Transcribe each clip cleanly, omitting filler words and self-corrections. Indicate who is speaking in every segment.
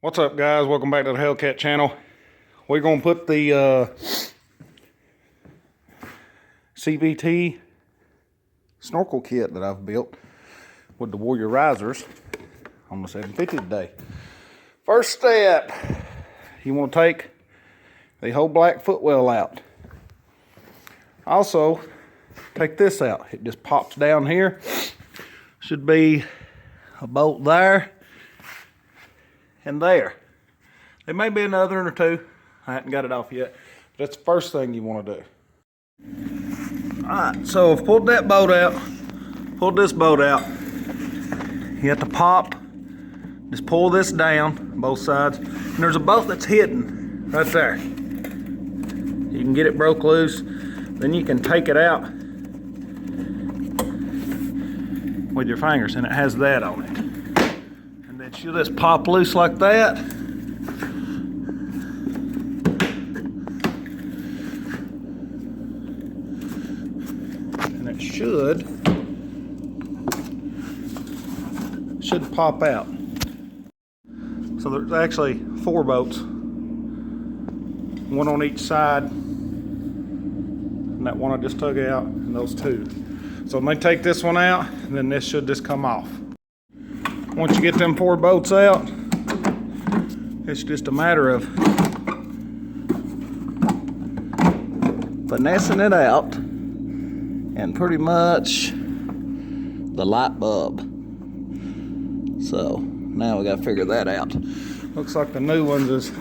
Speaker 1: What's up, guys? Welcome back to the Hellcat channel. We're going to put the CVT snorkel kit that I've built with the Warrior risers on the 750 today. First step, you want to take the whole black footwell out. Also, take this out. It just pops down here. Should be a bolt there and there. There may be another one or two. I haven't got it off yet. But that's the first thing you want to do. Alright, so I've pulled that bolt out. Pulled this bolt out. You have to pop. Just pull this down, both sides. And there's a bolt that's hidden right there. You can get it broke loose. Then you can take it out with your fingers, and it has that on it. And then she'll just pop loose like that. And it should pop out. So there's actually 4 bolts, one on each side, and that one I just took out, and those 2. So let me take this one out, and then this should just come off. Once you get them 4 bolts out, it's just a matter of finessing it out, and pretty much the light bulb. So now we got to figure that out. Looks like the new ones is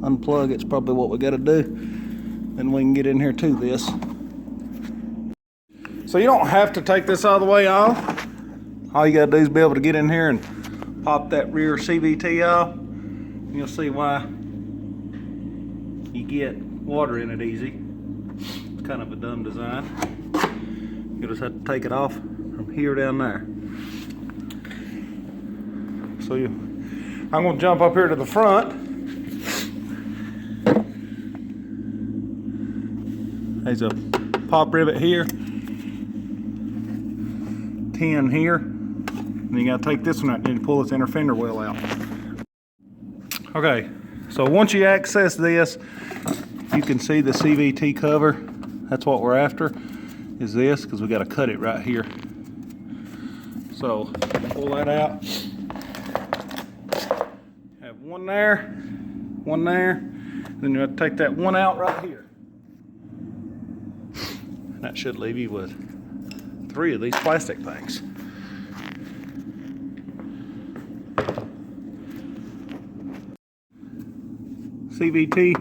Speaker 1: unplug. It's probably what we got to do. Then we can get in here to this. So you don't have to take this all the way off. All you got to do is be able to get in here and pop that rear CVT off. And you'll see why you get water in it easy. It's kind of a dumb design. You just have to take it off from here down there. So I'm going to jump up here to the front. There's a pop rivet here, 10 here, and you got to take this one out and pull this inner fender well out. Okay, so once you access this, you can see the CVT cover. That's what we're after, is this, because we got to cut it right here. So pull that out. Have one there, then you have to take that one out right here. That should leave you with 3 of these plastic things. CVT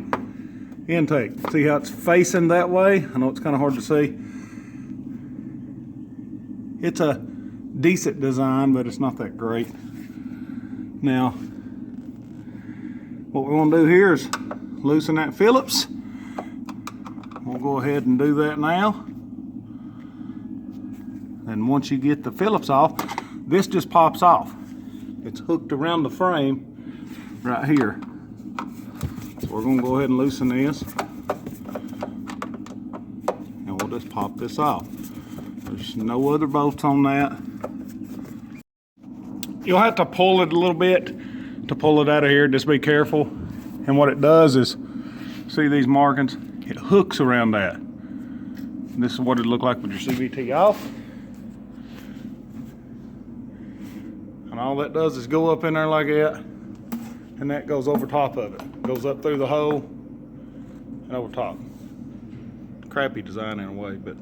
Speaker 1: intake. See how it's facing that way? I know it's kind of hard to see. It's a decent design, but it's not that great. Now, what we want to do here is loosen that Phillips. We'll go ahead and do that now. And once you get the Phillips off, this just pops off. It's hooked around the frame right here. So we're going to go ahead and loosen this. And we'll just pop this off. There's no other bolts on that. You'll have to pull it a little bit to pull it out of here. Just be careful. And what it does is, see these markings? It hooks around that. This is what it looked like with your CVT off. And all that does is go up in there like that, and that goes over top of it. Goes up through the hole and over top. Crappy design in a way, but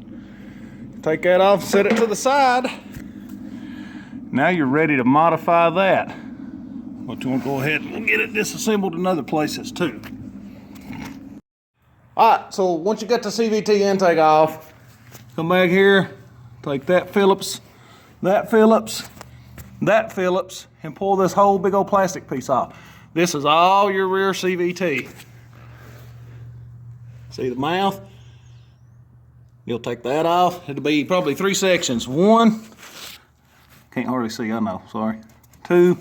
Speaker 1: take that off, set it to the side. Now you're ready to modify that. But you want to go ahead and we'll get it disassembled in other places too. Alright, so once you got the CVT intake off, come back here, take that Phillips, that Phillips, that Phillips, and pull this whole big old plastic piece off. This is all your rear CVT. See the mouth? You'll take that off. It'll be probably 3 sections. 1, can't hardly see, I know, sorry. 2,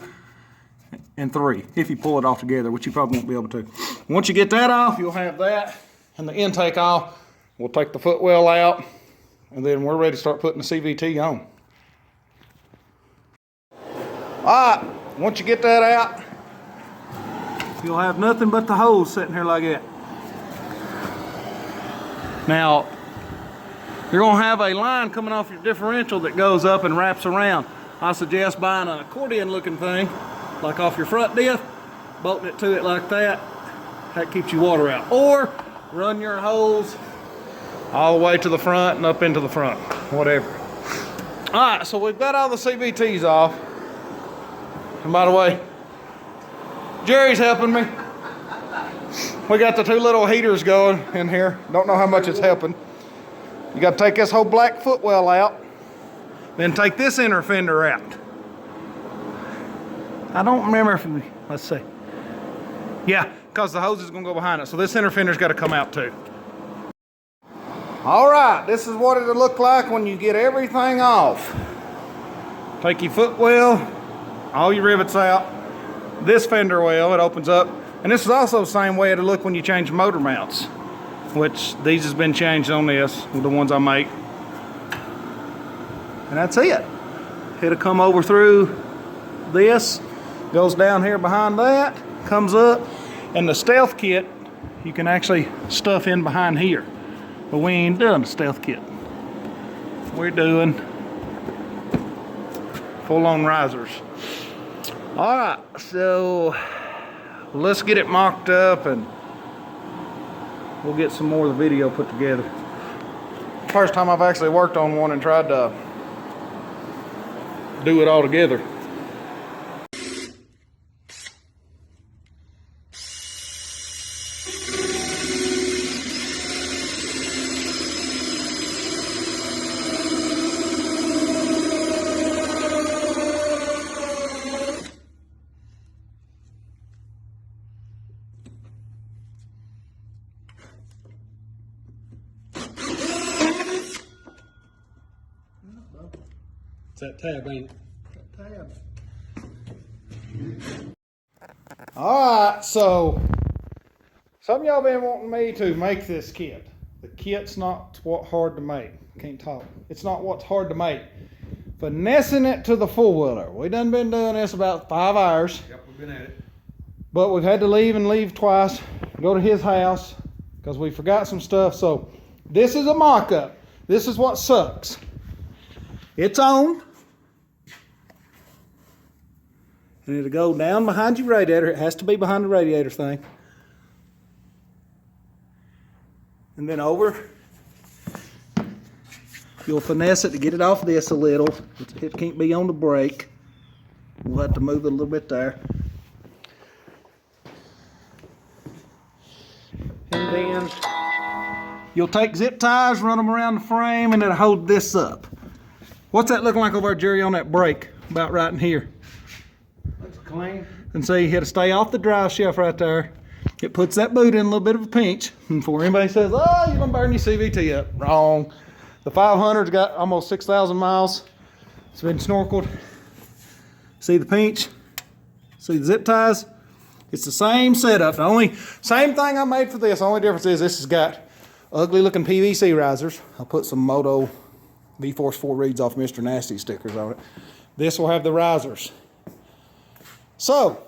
Speaker 1: and 3, if you pull it off together, which you probably won't be able to. Once you get that off, you'll have that and the intake off. We'll take the footwell out, and then we're ready to start putting the CVT on. All right, Once you get that out, you'll have nothing but the hose sitting here like that. Now, you're gonna have a line coming off your differential that goes up and wraps around. I suggest buying an accordion looking thing, like off your front diff, bolting it to it like that. That keeps your water out. Or run your hose all the way to the front and up into the front, whatever. All right, so we've got all the CVTs off. And by the way, Jerry's helping me. We got the 2 little heaters going in here. Don't know how much it's helping. You got to take this whole black footwell out, then take this inner fender out. I don't remember if we, let's see. Yeah, because the hose is going to go behind it. So this inner fender's got to come out too. All right, this is what it'll look like when you get everything off. Take your footwell, all your rivets out. This fender well, it opens up. And this is also the same way it'll look when you change motor mounts, which these has been changed on this, the ones I make. And that's it. It'll come over through this, goes down here behind that, comes up, and the stealth kit, you can actually stuff in behind here. But we ain't done the stealth kit. We're doing full-on risers. All right, so let's get it mocked up and we'll get some more of the video put together. First time I've actually worked on one and tried to do it all together.
Speaker 2: That tab, ain't it?
Speaker 1: That tab. Alright, so some of y'all been wanting me to make this kit. The kit's not what hard to make. Can't talk. It's not what's hard to make. Finessing it to the four-wheeler. We done been doing this about 5 hours.
Speaker 2: Yep, we've been at it.
Speaker 1: But we've had to leave and leave twice. Go to his house because we forgot some stuff. So this is a mock-up. This is what sucks. It's on. And it'll go down behind your radiator. It has to be behind the radiator thing. And then over. You'll finesse it to get it off this a little. It can't be on the brake. We'll have to move it a little bit there. And then you'll take zip ties, run them around the frame, and it'll hold this up. What's that looking like over there, Jerry, on that brake? About right in here.
Speaker 2: Looks clean.
Speaker 1: And see, you had to stay off the drive shaft right there. It puts that boot in a little bit of a pinch. And before anybody says, oh, you're gonna burn your CVT up. Wrong. The 500's got almost 6,000 miles. It's been snorkeled. See the pinch? See the zip ties? It's the same setup. The only, same thing I made for this. The only difference is this has got ugly looking PVC risers. I'll put some Moto V-Force 4 reeds off Mr. Nasty stickers on it. This will have the risers. So,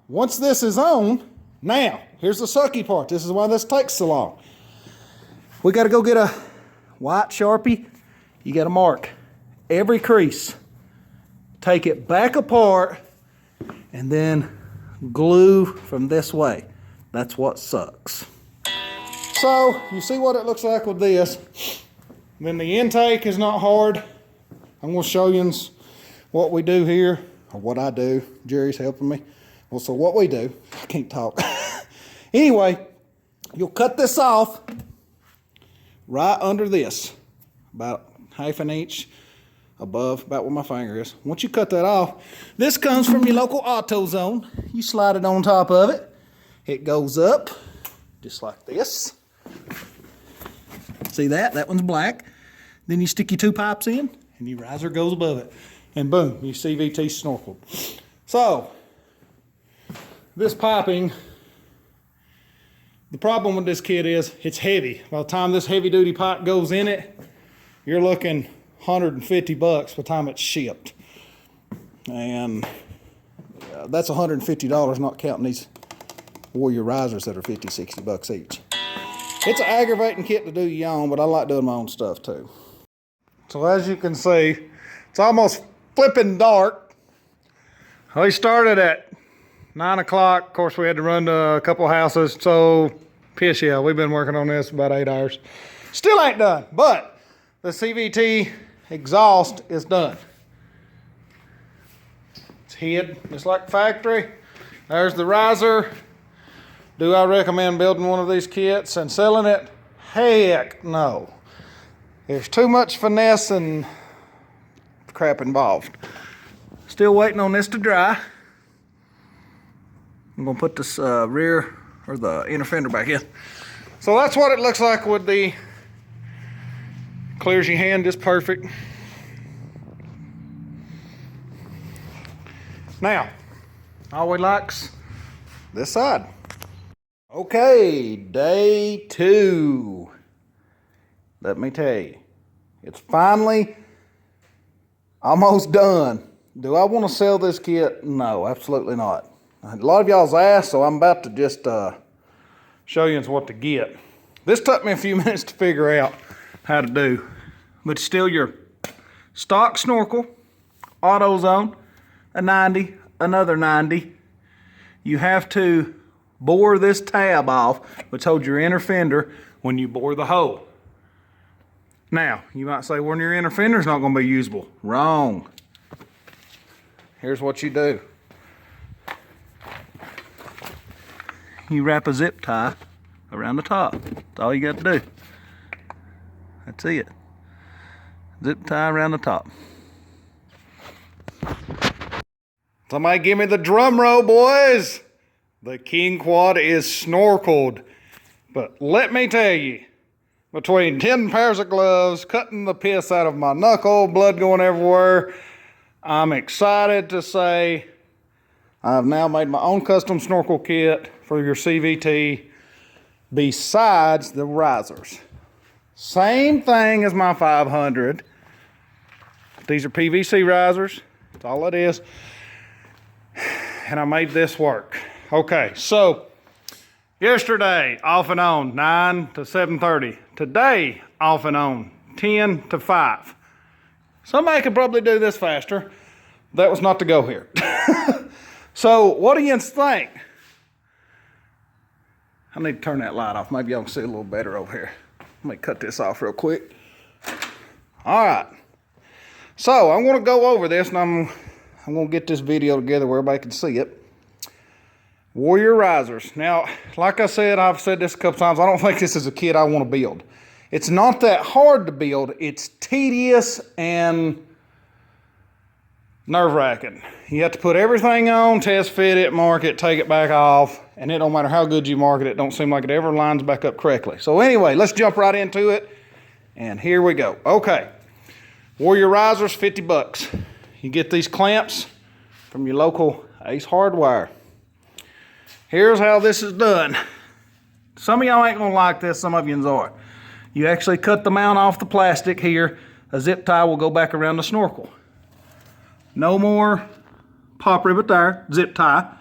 Speaker 1: once this is on, now, here's the sucky part. This is why this takes so long. We got to go get a white Sharpie. You got to mark every crease. Take it back apart and then glue from this way. That's what sucks. So, you see what it looks like with this. Then the intake is not hard. I'm going to show you what we do here, or what I do. Jerry's helping me. Well, so what we do, I can't talk. Anyway, you'll cut this off right under this, about ½ an inch above, about where my finger is. Once you cut that off, this comes from your local AutoZone. You slide it on top of it. It goes up, just like this. See that? That one's black. Then you stick your 2 pipes in, and your riser goes above it. And boom, your CVT snorkeled. So, this piping, the problem with this kit is it's heavy. By the time this heavy duty pipe goes in it, you're looking $150 by the time it's shipped. And
Speaker 3: That's $150, not counting these Warrior risers that are 50, 60 bucks each. It's an aggravating kit to do your own, but I like doing my own stuff too.
Speaker 1: So as you can see, it's almost flipping dark. We started at 9 o'clock. Of course, we had to run to a couple houses. So, piss yeah, we've been working on this about 8 hours. Still ain't done, but the CVT exhaust is done. It's hid just like factory. There's the riser. Do I recommend building one of these kits and selling it? Heck no. There's too much finesse and crap involved. Still waiting on this to dry. I'm gonna put this rear or the inner fender back in. So that's what it looks like with the, clears your hand just perfect. Now, always likes this side. Okay, day 2. Let me tell you, it's finally almost done. Do I want to sell this kit? No, absolutely not. A lot of y'all's asked, so I'm about to just show you what to get. This took me a few minutes to figure out how to do, but still your stock snorkel, auto zone, a 90, another 90. You have to bore this tab off, which holds your inner fender when you bore the hole. Now, you might say, well, your inner fender is not going to be usable. Wrong. Here's what you do. You wrap a zip tie around the top. That's all you got to do. That's it. Zip tie around the top. Somebody give me the drum roll, boys. The King Quad is snorkeled. But let me tell you, between 10 pairs of gloves, cutting the piss out of my knuckle, blood going everywhere, I'm excited to say I've now made my own custom snorkel kit for your CVT besides the risers. Same thing as my 500. These are PVC risers. That's all it is. And I made this work. Okay, so yesterday, off and on, 9 to 7:30. Today, off and on, 10 to 5. Somebody could probably do this faster. That was not to go here. So, what do you think? I need to turn that light off. Maybe y'all can see a little better over here. Let me cut this off real quick. All right. So, I'm going to go over this, and I'm going to get this video together where everybody can see it. Warrior risers. Now, like I said, I've said this a couple times, I don't think this is a kit I want to build. It's not that hard to build. It's tedious and nerve-wracking. You have to put everything on, test fit it, mark it, take it back off, and it don't matter how good you mark it, it don't seem like it ever lines back up correctly. So anyway, let's jump right into it, and here we go. Okay, Warrior risers, 50 bucks. You get these clamps from your local Ace Hardware. Here's how this is done. Some of y'all ain't gonna like this, some of yous are. You actually cut the mount off the plastic here. A zip tie will go back around the snorkel. No more pop rivet there, zip tie.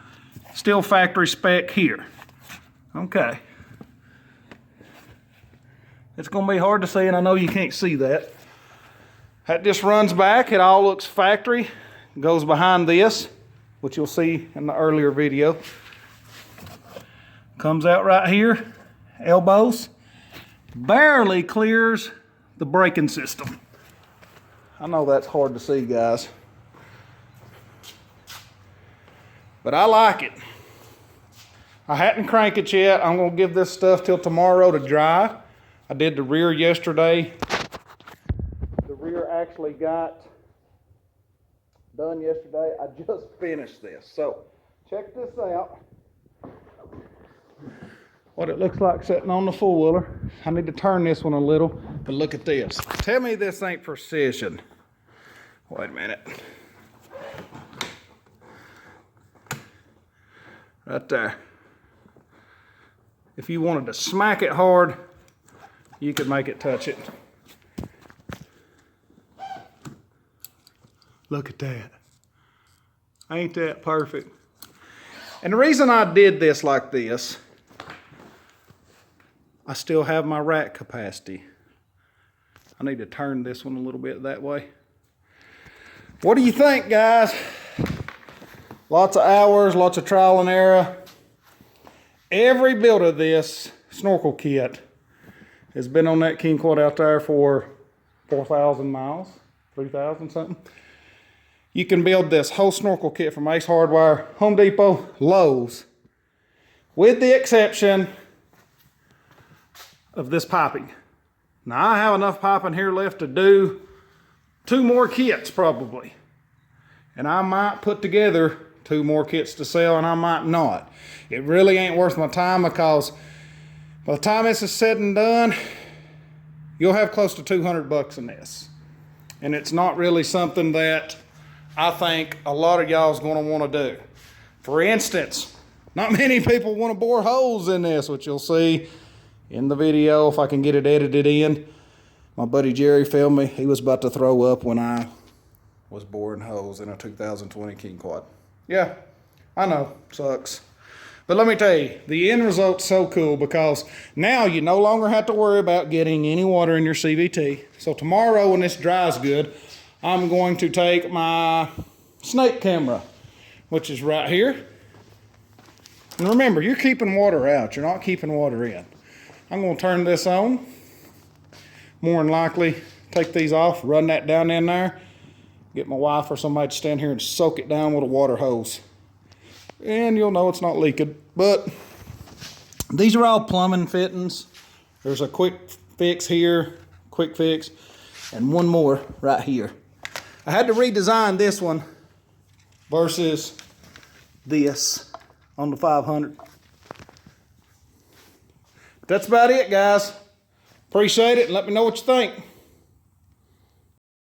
Speaker 1: Still factory spec here. Okay. It's gonna be hard to see, and I know you can't see that. That just runs back, it all looks factory. Goes behind this, which you'll see in the earlier video. Comes out right here, elbows. Barely clears the braking system. I know that's hard to see, guys. But I like it. I hadn't cranked it yet. I'm gonna give this stuff till tomorrow to dry. I did the rear yesterday. The rear actually got done yesterday. I just finished this. So check this out. What it looks like sitting on the four-wheeler. I need to turn this one a little, but look at this. Tell me this ain't precision. Wait a minute. Right there. If you wanted to smack it hard, you could make it touch it. Look at that. Ain't that perfect? And the reason I did this like this, I still have my rack capacity. I need to turn this one a little bit that way. What do you think, guys? Lots of hours, lots of trial and error. Every build of this snorkel kit has been on that king quad out there for 4,000 miles, 3,000 something. You can build this whole snorkel kit from Ace Hardware, Home Depot, Lowe's, with the exception of this piping. Now I have enough piping here left to do 2 more kits probably. And I might put together 2 more kits to sell, and I might not. It really ain't worth my time, because by the time this is said and done, you'll have close to 200 bucks in this. And it's not really something that I think a lot of y'all's gonna wanna do. For instance, not many people wanna bore holes in this, which you'll see in the video if I can get it edited in. My buddy Jerry filmed me. He was about to throw up when I was boring holes in a 2020 king quad. Yeah, I know, sucks. But let me tell you, the end result's so cool, because now you no longer have to worry about getting any water in your CVT. So tomorrow when this dries good, I'm going to take my snake camera, which is right here. And remember, you're keeping water out, you're not keeping water in. I'm gonna turn this on. More than likely, take these off, run that down in there, get my wife or somebody to stand here and soak it down with a water hose. And you'll know it's not leaking. But these are all plumbing fittings. There's a quick fix here, quick fix, and one more right here. I had to redesign this one versus this on the 500. That's about it, guys. Appreciate it, and let me know what you think.